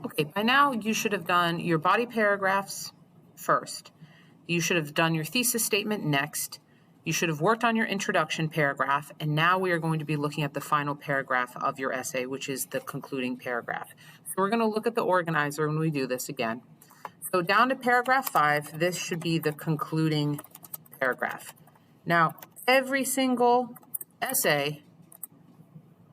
Okay, by now you should have done your body paragraphs first. You should have done your thesis statement next. You should have worked on your introduction paragraph, and now we are going to be looking at the final paragraph of your essay, which is the concluding paragraph. So we're going to look at the organizer when we do this again. So down to paragraph 5, this should be the concluding paragraph. Now, every single essay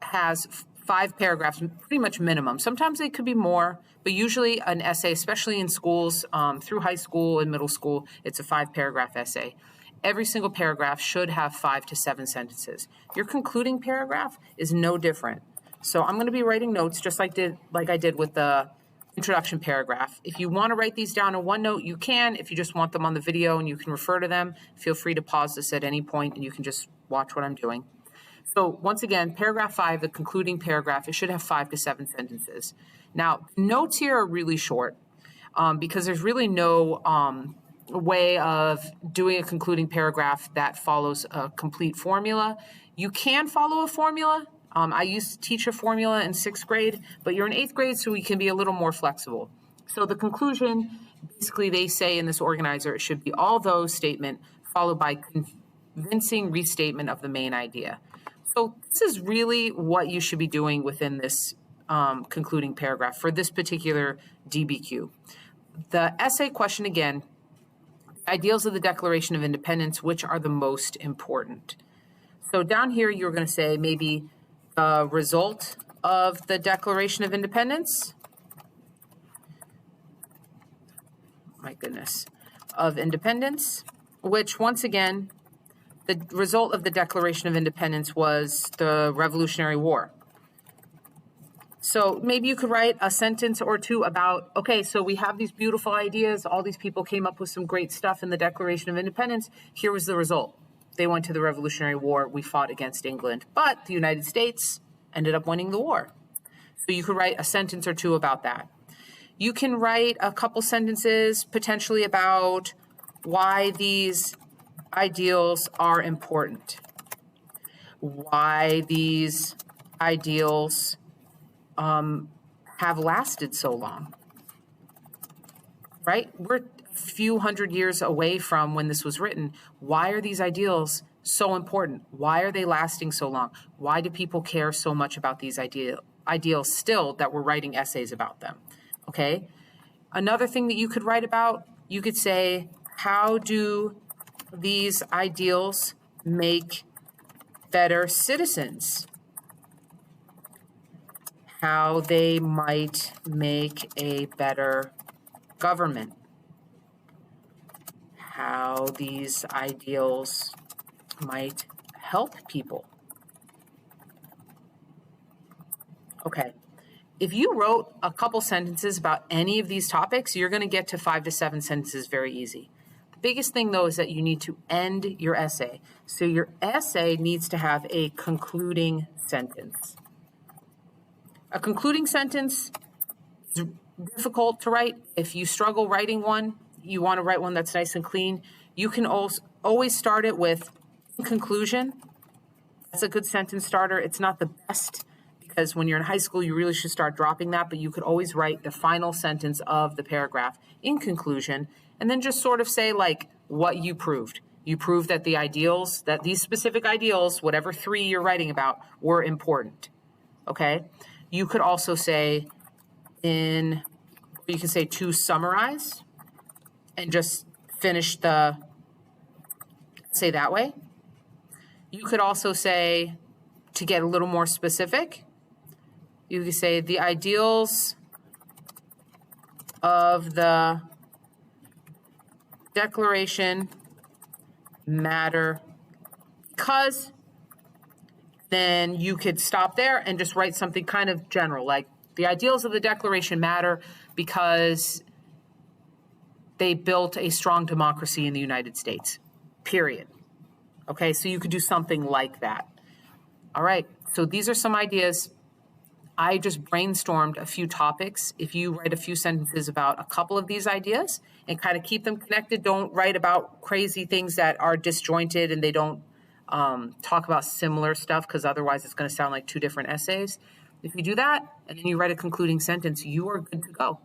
has 5 paragraphs, pretty much minimum. Sometimes they could be more, but usually an essay, especially in schools, through high school and middle school, it's a 5-paragraph essay. Every single paragraph should have 5 to 7 sentences. Your concluding paragraph is no different. So I'm going to be writing notes just like I did with the introduction paragraph. If you want to write these down in OneNote, you can. If you just want them on the video and you can refer to them, feel free to pause this at any point and you can just watch what I'm doing. So once again, paragraph 5, the concluding paragraph, it should have 5 to 7 sentences. Now, notes here are really short because there's really no way of doing a concluding paragraph that follows a complete formula. You can follow a formula. I used to teach a formula in 6th grade, but you're in 8th grade, so we can be a little more flexible. So the conclusion, basically they say in this organizer, it should be all those statement followed by convincing restatement of the main idea. So this is really what you should be doing within this concluding paragraph for this particular DBQ. The essay question again, ideals of the Declaration of Independence, which are the most important? So down here, you're going to say maybe the result of the Declaration of Independence. My goodness. Of independence, which once again, the result of the Declaration of Independence was the Revolutionary War. So maybe you could write a sentence or two about, okay, so we have these beautiful ideas. All these people came up with some great stuff in the Declaration of Independence. Here was the result. They went to the Revolutionary War. We fought against England, but the United States ended up winning the war. So you could write a sentence or two about that. You can write a couple sentences potentially about why these ideals are important, why these ideals have lasted so long, right? We're a few hundred years away from when this was written. Why are these ideals so important? Why are they lasting so long? Why do people care so much about these ideals still that we're writing essays about them? Okay. Another thing that you could write about, you could say, how do these ideals make better citizens? How they might make a better government? How these ideals might help people? Okay. If you wrote a couple sentences about any of these topics, you're going to get to 5 to 7 sentences very easy. Biggest thing, though, is that you need to end your essay. So your essay needs to have a concluding sentence. A concluding sentence is difficult to write. If you struggle writing one, you want to write one that's nice and clean, you can always start it with in conclusion. That's a good sentence starter. It's not the best because when you're in high school, you really should start dropping that, but you could always write the final sentence of the paragraph in conclusion, and then just sort of say like what you proved. You proved that the ideals, that these specific ideals, whatever 3 you're writing about, were important. Okay? You could also say you can say to summarize and just finish the essay that way. You could also say, to get a little more specific, you could say the ideals of the Declaration matter because, then you could stop there and just write something kind of general, like the ideals of the Declaration matter because they built a strong democracy in the United States, period. Okay, so you could do something like that. All right, so these are some ideas. I just brainstormed a few topics. If you write a few sentences about a couple of these ideas and kind of keep them connected, don't write about crazy things that are disjointed and they don't talk about similar stuff because otherwise it's going to sound like 2 different essays. If you do that, and then you write a concluding sentence, you are good to go.